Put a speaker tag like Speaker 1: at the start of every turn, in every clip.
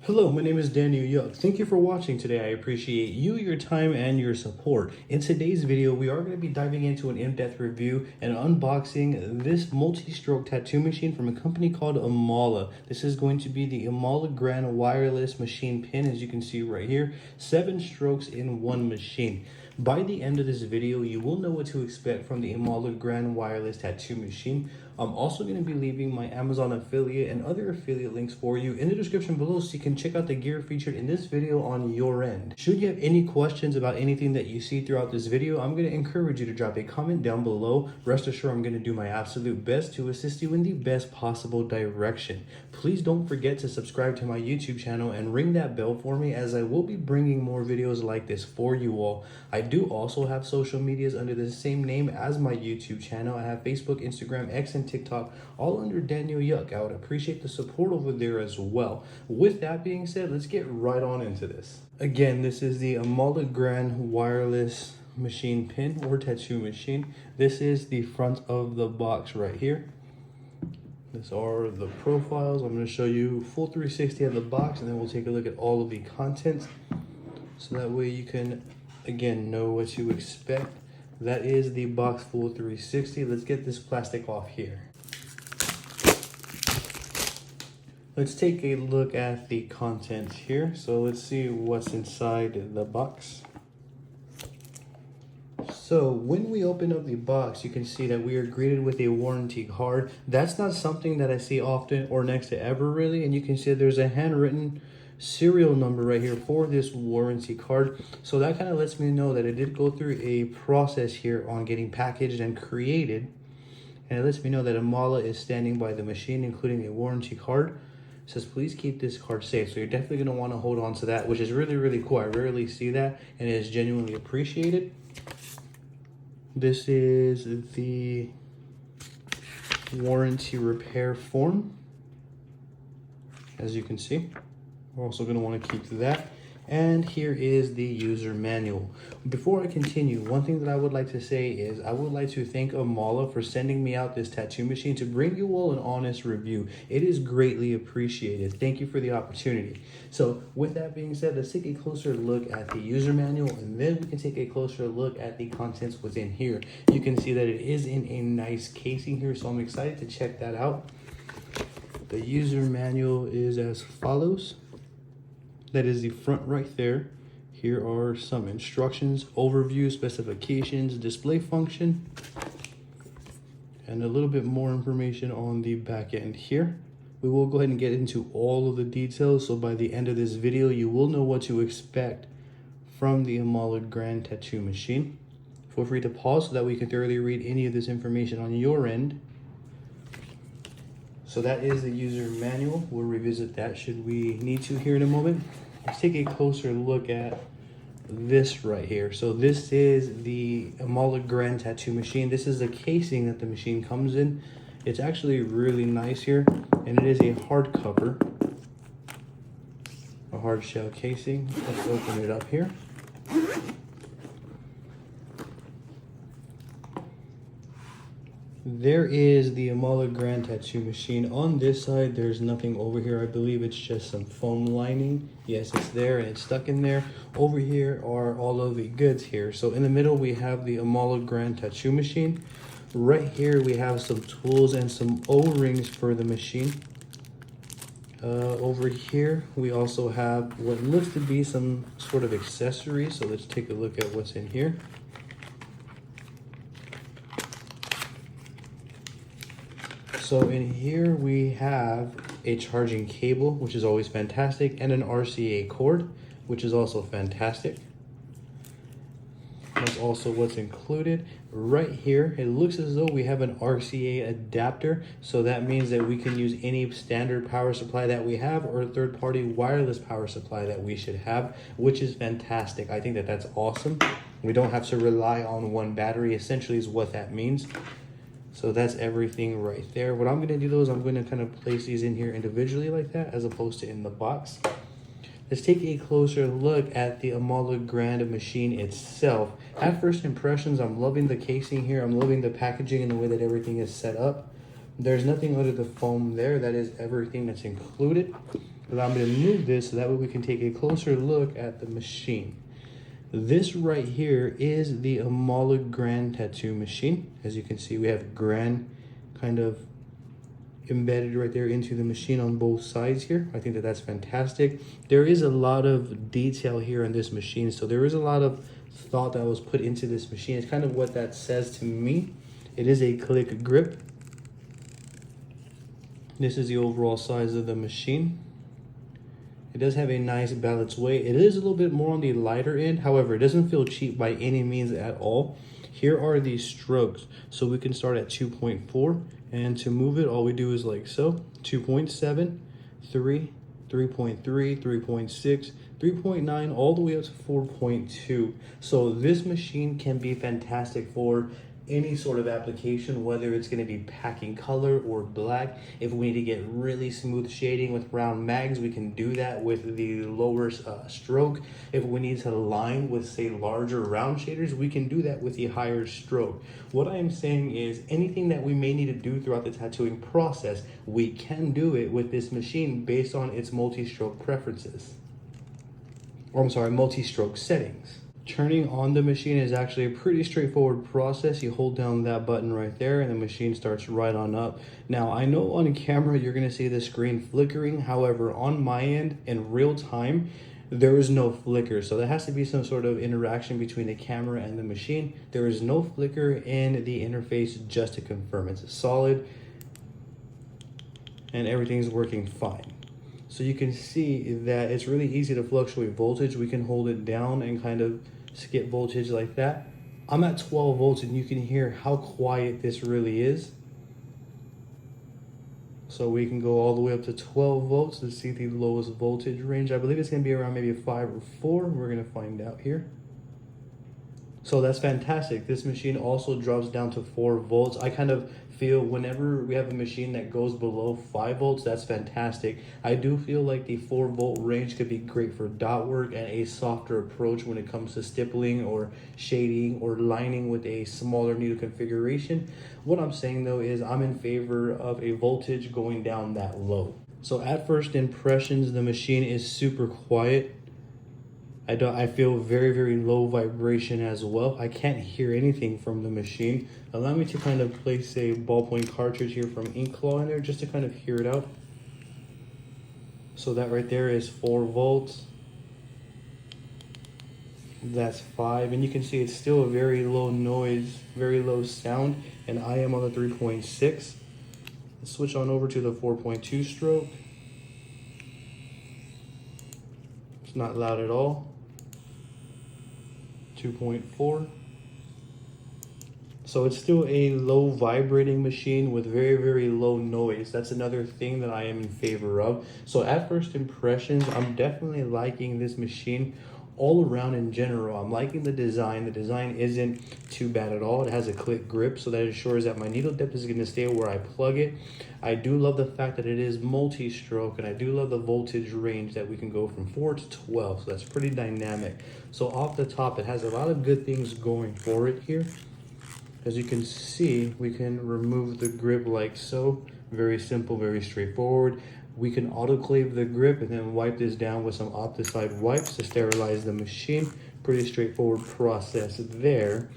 Speaker 1: Hello, my name is Daniel Yuck. Thank you for watching today. I appreciate you, your time, and your support. In today's video, we are going to be diving into an in-depth review and unboxing this multi-stroke tattoo machine from a company called Emalla. This is going to be the Emalla Grand Wireless Machine Pin, as you can see right here. 7 strokes in one machine. By the end of this video, you will know what to expect from the Emalla Grand Wireless Tattoo Machine. I'm also going to be leaving my Amazon affiliate and other affiliate links for you in the description below so you can check out the gear featured in this video on your end. Should you have any questions about anything that you see throughout this video, I'm going to encourage you to drop a comment down below. Rest assured, I'm going to do my absolute best to assist you in the best possible direction. Please don't forget to subscribe to my YouTube channel and ring that bell for me, as I will be bringing more videos like this for you all. I do also have social medias under the same name as my YouTube channel. I have Facebook, Instagram, X, and TikTok, all under Daniel Yuck. I would appreciate the support over there as well. With that being said, let's get right on into this. Again, this is the Emalla Grand Wireless Machine Pin or Tattoo Machine. This is the front of the box right here. These are the profiles. I'm going to show you full 360 of the box, and then we'll take a look at all of the contents, so that way you can again know what to expect. That is the box full 360. Let's get this plastic off here. Let's take a look at the contents here. So let's see what's inside the box. So when we open up the box, you can see that we are greeted with a warranty card. That's not something that I see often or next to ever really, and you can see there's a handwritten serial number right here for this warranty card. So that kind of lets me know that it did go through a process here on getting packaged and created, and it lets me know that Emalla is standing by the machine, including a warranty card. It says please keep this card safe, so you're definitely going to want to hold on to that, which is really cool. I rarely see that, and it is genuinely appreciated. This is the warranty repair form, as you can see. We're also going to want to keep that. And here is the user manual. Before I continue, one thing that I would like to say is I would like to thank Emalla for sending me out this tattoo machine to bring you all an honest review. It is greatly appreciated. Thank you for the opportunity. So with that being said, let's take a closer look at the user manual, and then we can take a closer look at the contents within here. You can see that it is in a nice casing here, so I'm excited to check that out. The user manual is as follows. That is the front right there. Here are some instructions, overview, specifications, display function, and a little bit more information on the back end here. We will go ahead and get into all of the details, so by the end of this video, you will know what to expect from the Emalla Grand Tattoo Machine. Feel free to pause so that we can thoroughly read any of this information on your end. So that is the user manual. We'll revisit that should we need to here in a moment. Let's take a closer look at this right here. So this is the Emalla Grand Tattoo Machine. This is the casing that the machine comes in. It's actually really nice here, and it is a hardcover, a hard shell casing. Let's open it up here. There is the Emalla Grand Tattoo Machine. On this side, there's nothing over here. I believe it's just some foam lining. Yes, it's there and it's stuck in there. Over here are all of the goods here. So in the middle, we have the Emalla Grand Tattoo Machine. Right here, we have some tools and some O-rings for the machine. Over here, we also have what looks to be some sort of accessories. So let's take a look at what's in here. So in here we have a charging cable, which is always fantastic, and an RCA cord, which is also fantastic. That's also what's included. Right here, it looks as though we have an RCA adapter, so that means that we can use any standard power supply that we have or a third-party wireless power supply that we should have, which is fantastic. I think that that's awesome. We don't have to rely on one battery, essentially is what that means. So that's everything right there. What I'm going to do though is I'm going to kind of place these in here individually like that, as opposed to in the box. Let's take a closer look at the Emalla Grand Machine itself. At first impressions, I'm loving the casing here. I'm loving the packaging and the way that everything is set up. There's nothing under the foam there. That is everything that's included. allow me to move this so that way we can take a closer look at the machine. This right here is the Emalla Grand Tattoo Machine. As you can see, we have Grand kind of embedded right there into the machine on both sides here. I think that that's fantastic. There is a lot of detail here in this machine, so there is a lot of thought that was put into this machine. It's kind of what that says to me. It is a click grip. This is the overall size of the machine. It does have a nice balanced weight. It is a little bit more on the lighter end. However, it doesn't feel cheap by any means at all. Here are the strokes. So we can start at 2.4, and to move it, all we do is like so. 2.7, 3, 3.3, 3.6, 3.9, all the way up to 4.2. So this machine can be fantastic for any sort of application, whether it's going to be packing color or black. If we need to get really smooth shading with round mags, we can do that with the lower stroke. If we need to line with, say, larger round shaders, we can do that with the higher stroke. What I am saying is anything that we may need to do throughout the tattooing process, we can do it with this machine based on its multi-stroke preferences. Or I'm sorry, multi-stroke settings. Turning on the machine is actually a pretty straightforward process. You hold down that button right there and the machine starts right on up. Now, I know on camera you're going to see the screen flickering. However, on my end, in real time, there is no flicker. So there has to be some sort of interaction between the camera and the machine. There is no flicker in the interface, just to confirm it's solid and everything's working fine. So you can see that it's really easy to fluctuate voltage. We can hold it down and kind of skip voltage like that. I'm at 12 volts and you can hear how quiet this really is. So we can go all the way up to 12 volts to see the lowest voltage range. I believe it's going to be around maybe 5 or 4. We're going to find out here. So that's fantastic. This machine also drops down to 4 volts. I kind of feel whenever we have a machine that goes below 5 volts, that's fantastic. I do feel like the 4 volt range could be great for dot work and a softer approach when it comes to stippling or shading or lining with a smaller needle configuration. What I'm saying though is I'm in favor of a voltage going down that low. So at first impressions, the machine is super quiet. I feel very, very low vibration as well. I can't hear anything from the machine. Allow me to kind of place a ballpoint cartridge here from Ink Claw in there just to kind of hear it out. So that right there is 4 volts. That's 5, and you can see it's still a very low noise, very low sound, and I am on the 3.6. Let's switch on over to the 4.2 stroke. It's not loud at all. 2.4. So it's still a low vibrating machine with very, very low noise. That's another thing that I am in favor of. So at first impressions, I'm definitely liking this machine all around in general. I'm liking the design. The design isn't too bad at all. It has a click grip, so that ensures that my needle depth is going to stay where I plug it. I do love the fact that it is multi-stroke, and I do love the voltage range that we can go from 4 to 12, so that's pretty dynamic. So off the top, it has a lot of good things going for it here. As you can see, we can remove the grip like so. Very simple, very straightforward. We can autoclave the grip and then wipe this down with some Opticide wipes to sterilize the machine. Pretty straightforward process there.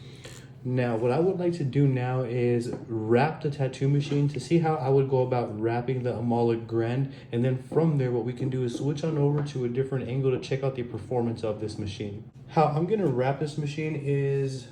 Speaker 1: Now, what I would like to do now is wrap the tattoo machine to see how I would go about wrapping the Emalla Grand. And then from there, what we can do is switch on over to a different angle to check out the performance of this machine. How I'm going to wrap this machine is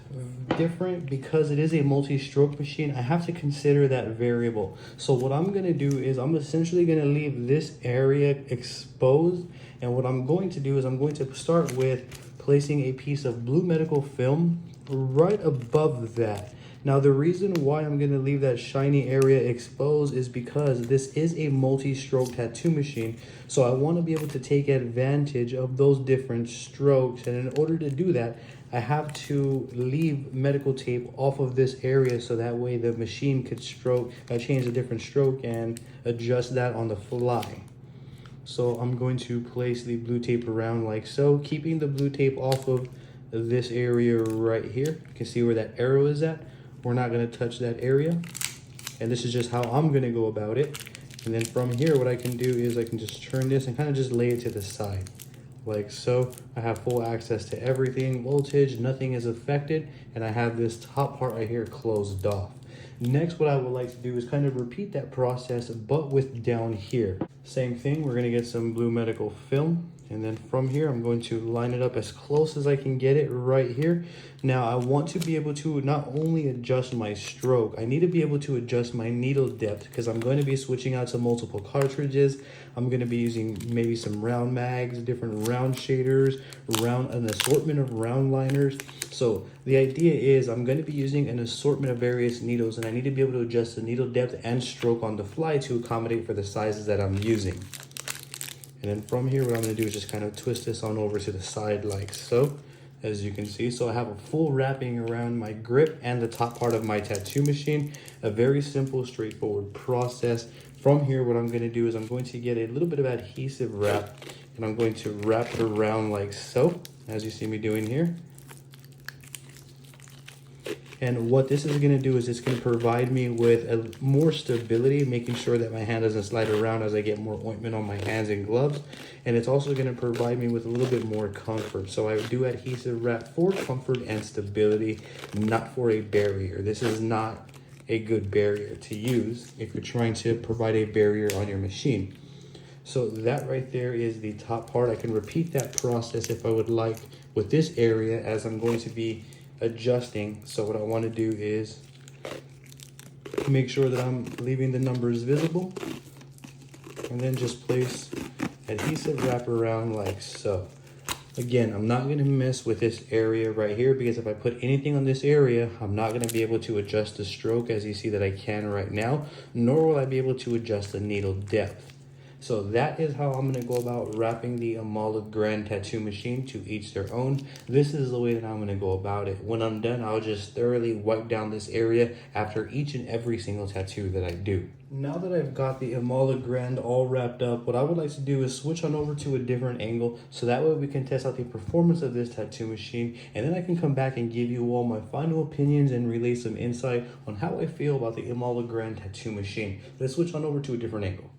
Speaker 1: different because it is a multi-stroke machine. I have to consider that variable. So what I'm going to do is I'm essentially going to leave this area exposed. And what I'm going to do is I'm going to start with placing a piece of blue medical film right above that. Now, the reason why I'm going to leave that shiny area exposed is because this is a multi-stroke tattoo machine. So I want to be able to take advantage of those different strokes. And in order to do that, I have to leave medical tape off of this area so that way the machine could change a different stroke and adjust that on the fly. So I'm going to place the blue tape around like so, keeping the blue tape off of this area right here. You can see where that arrow is at. We're not going to touch that area. And this is just how I'm going to go about it. And then from here, what I can do is I can just turn this and kind of just lay it to the side. Like so. I have full access to everything, voltage, nothing is affected, and I have this top part right here closed off. Next, what I would like to do is kind of repeat that process, but with down here. Same thing, we're gonna get some blue medical film, and then from here, I'm going to line it up as close as I can get it right here. Now, I want to be able to not only adjust my stroke, I need to be able to adjust my needle depth because I'm going to be switching out to multiple cartridges. I'm going to be using maybe some round mags, different round shaders, an assortment of round liners. So the idea is I'm going to be using an assortment of various needles, and I need to be able to adjust the needle depth and stroke on the fly to accommodate for the sizes that I'm using. And then from here, what I'm going to do is just kind of twist this on over to the side like so, as you can see. So I have a full wrapping around my grip and the top part of my tattoo machine. A very simple, straightforward process. From here, what I'm going to do is I'm going to get a little bit of adhesive wrap, and I'm going to wrap it around like so, as you see me doing here. And what this is going to do is it's going to provide me with more stability, making sure that my hand doesn't slide around as I get more ointment on my hands and gloves. And it's also going to provide me with a little bit more comfort. So I do adhesive wrap for comfort and stability, not for a barrier. This is not a good barrier to use if you're trying to provide a barrier on your machine. So that right there is the top part. I can repeat that process if I would like with this area as I'm going to be adjusting. So what I want to do is make sure that I'm leaving the numbers visible, and then just place adhesive wrap around like so. Again, I'm not going to mess with this area right here because if I put anything on this area, I'm not going to be able to adjust the stroke as you see that I can right now, nor will I be able to adjust the needle depth. So that is how I'm going to go about wrapping the Emalla Grand Tattoo Machine, to each their own. This is the way that I'm going to go about it. When I'm done, I'll just thoroughly wipe down this area after each and every single tattoo that I do. Now that I've got the Emalla Grand all wrapped up, what I would like to do is switch on over to a different angle, so that way we can test out the performance of this tattoo machine, and then I can come back and give you all my final opinions and relay some insight on how I feel about the Emalla Grand Tattoo Machine. Let's switch on over to a different angle.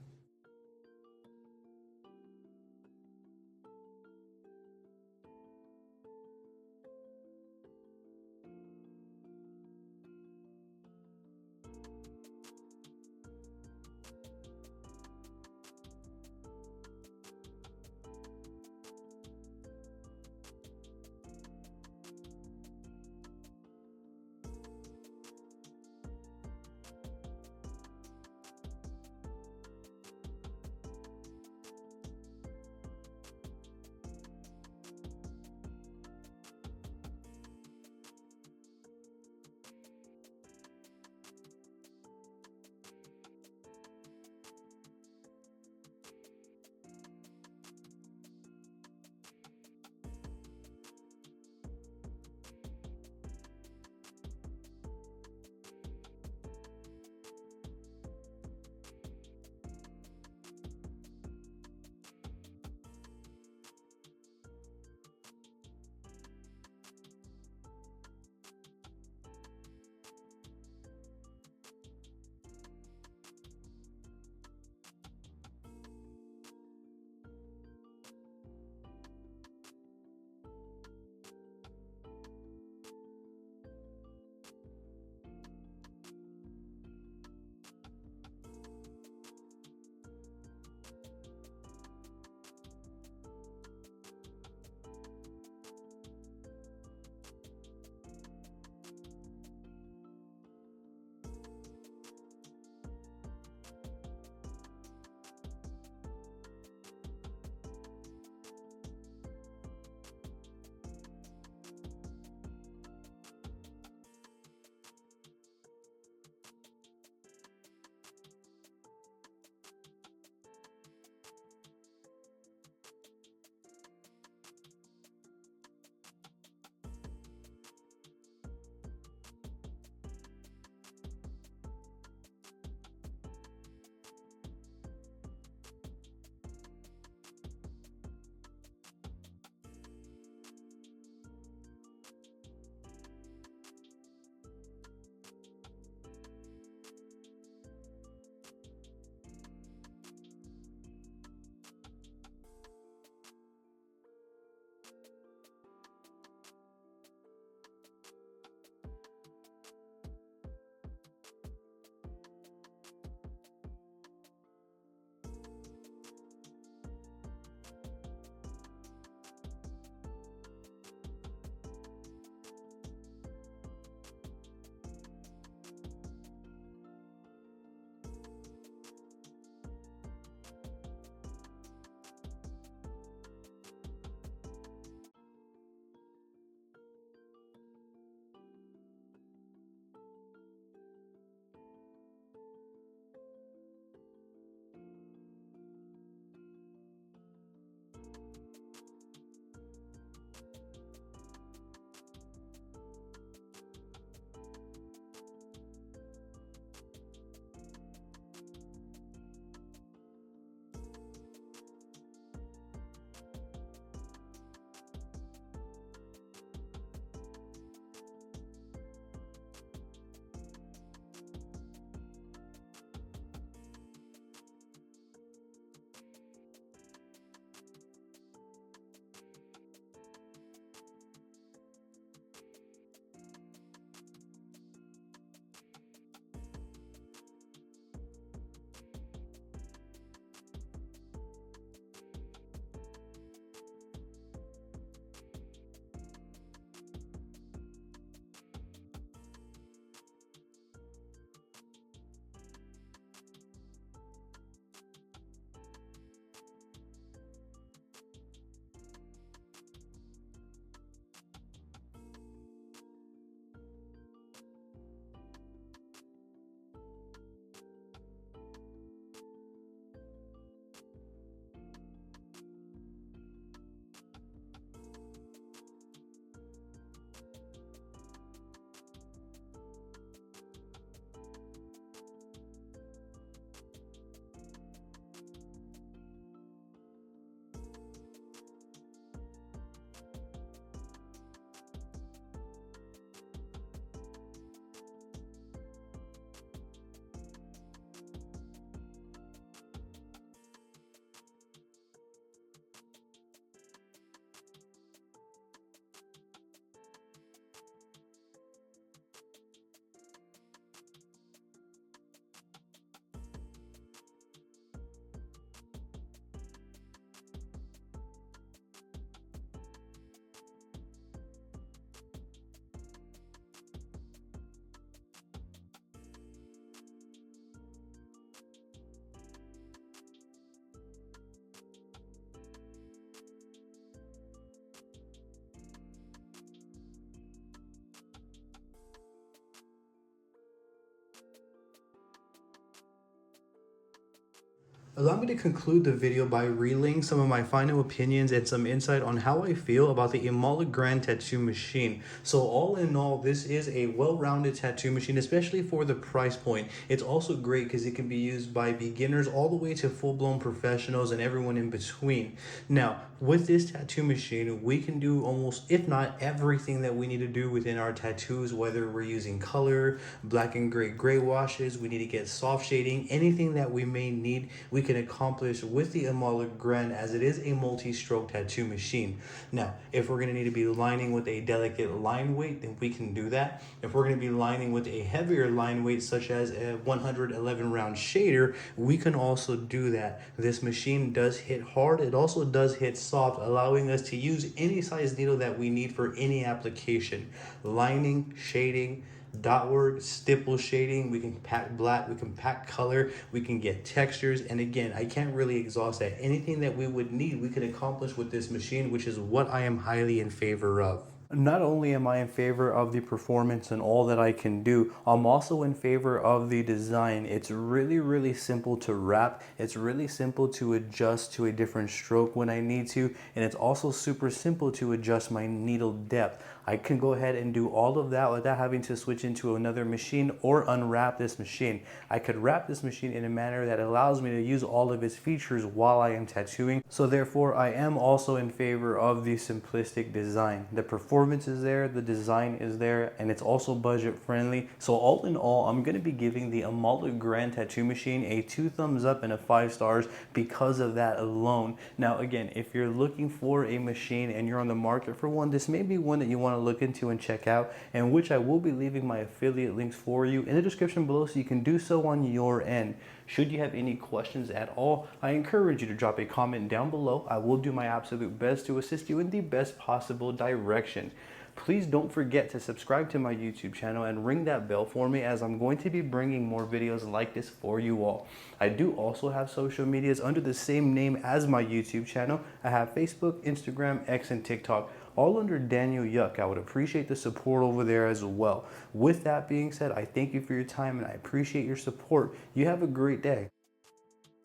Speaker 1: Allow me to conclude the video by relaying some of my final opinions and some insight on how I feel about the Emalla Grand Tattoo Machine. So all in all, this is a well-rounded tattoo machine, especially for the price point. It's also great because it can be used by beginners all the way to full-blown professionals and everyone in between. Now, with this tattoo machine, we can do almost, if not everything that we need to do within our tattoos, whether we're using color, black and gray washes, we need to get soft shading, anything that we may need, we can accomplish with the Emalla Grand, as it is a multi-stroke tattoo machine. Now, if we're going to need to be lining with a delicate line weight, then we can do that. If we're going to be lining with a heavier line weight, such as a 111 round shader, we can also do that. This machine does hit hard. It also does hit soft, allowing us to use any size needle that we need for any application. Lining, shading, dot work, stipple shading, we can pack black, we can pack color, we can get textures, and again, I can't really exhaust that. Anything that we would need, we can accomplish with this machine, which is what I am highly in favor of. Not only am I in favor of the performance and all that I can do, I'm also in favor of the design. It's really simple to wrap. It's really simple to adjust to a different stroke when I need to, and it's also super simple to adjust my needle depth. I can go ahead and do all of that without having to switch into another machine or unwrap this machine. I could wrap this machine in a manner that allows me to use all of its features while I am tattooing. So therefore, I am also in favor of the simplistic design. The performance is there, the design is there, and it's also budget friendly. So all in all, I'm going to be giving the Emalla Grand Tattoo Machine a 2 thumbs up and a 5 stars because of that alone. Now again, if you're looking for a machine and you're on the market for one, this may be one that you want to look into and check out, and which I will be leaving my affiliate links for you in the description below, so you can do so on your end. Should you have any questions at all, I encourage you to drop a comment down below. I will do my absolute best to assist you in the best possible direction. Please don't forget to subscribe to my YouTube channel and ring that bell for me, as I'm going to be bringing more videos like this for you all. I do also have social medias under the same name as my YouTube channel. I have Facebook, Instagram, X, and TikTok, all under Daniel Yuck. I would appreciate the support over there as well. With that being said, I thank you for your time and I appreciate your support. You have a great day.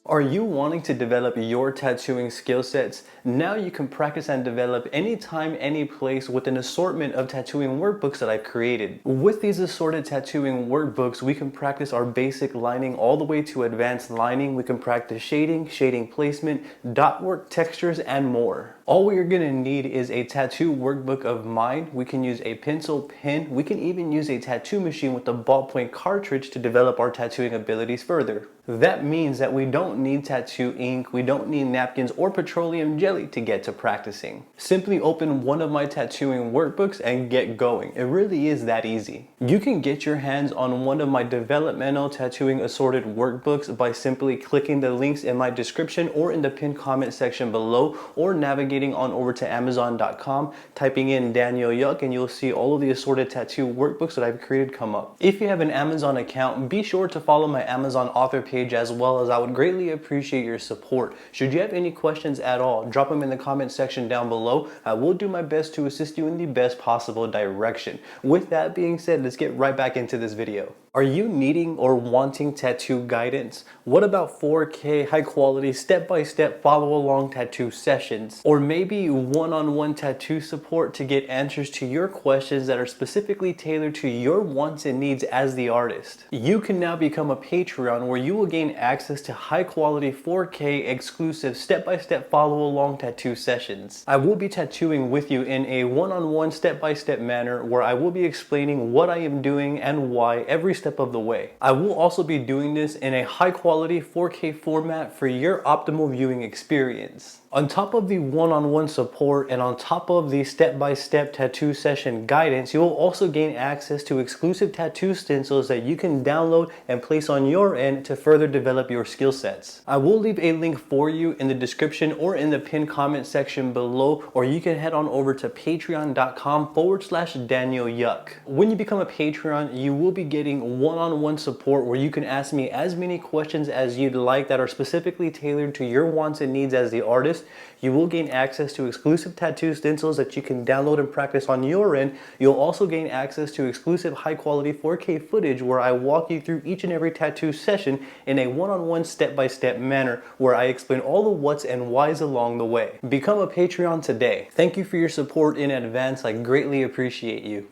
Speaker 1: Are you wanting to develop your tattooing skill sets? Now you can practice and develop anytime, any place with an assortment of tattooing workbooks that I've created. With these assorted tattooing workbooks, we can practice our basic lining all the way to advanced lining. We can practice shading, shading placement, dot work, textures, and more. All we are going to need is a tattoo workbook of mine. We can use a pencil, pen. We can even use a tattoo machine with a ballpoint cartridge to develop our tattooing abilities further. That means that we don't need tattoo ink, we don't need napkins or petroleum jelly to get to practicing. Simply open one of my tattooing workbooks and get going. It really is that easy. You can get your hands on one of my developmental tattooing assorted workbooks by simply clicking the links in my description or in the pinned comment section below, or navigating on over to Amazon.com, typing in Daniel Yuck, and you'll see all of the assorted tattoo workbooks that I've created come up. If you have an Amazon account, be sure to follow my Amazon author page as well, as I would greatly appreciate your support. Should you have any questions at all, drop them in the comment section down below. I will do my best to assist you in the best possible direction. With that being said, let's get right back into this video. Are you needing or wanting tattoo guidance? What about 4K high quality step-by-step follow along tattoo sessions? Or maybe one-on-one tattoo support to get answers to your questions that are specifically tailored to your wants and needs as the artist? You can now become a Patreon, where you will gain access to high quality 4K exclusive step-by-step follow along tattoo sessions. I will be tattooing with you in a one-on-one step-by-step manner, where I will be explaining what I am doing and why every step of the way. I will also be doing this in a high quality 4K format for your optimal viewing experience. On top of the one-on-one support and on top of the step-by-step tattoo session guidance, you will also gain access to exclusive tattoo stencils that you can download and place on your end to further develop your skill sets. I will leave a link for you in the description or in the pinned comment section below, or you can head on over to patreon.com/Daniel Yuck. When you become a Patreon, you will be getting one-on-one support where you can ask me as many questions as you'd like that are specifically tailored to your wants and needs as the artist, artist. You will gain access to exclusive tattoo stencils that you can download and practice on your end. You'll also gain access to exclusive high quality 4K footage where I walk you through each and every tattoo session in a one-on-one step-by-step manner where I explain all the what's and why's along the way. Become a Patreon today. Thank you for your support in advance. I greatly appreciate you.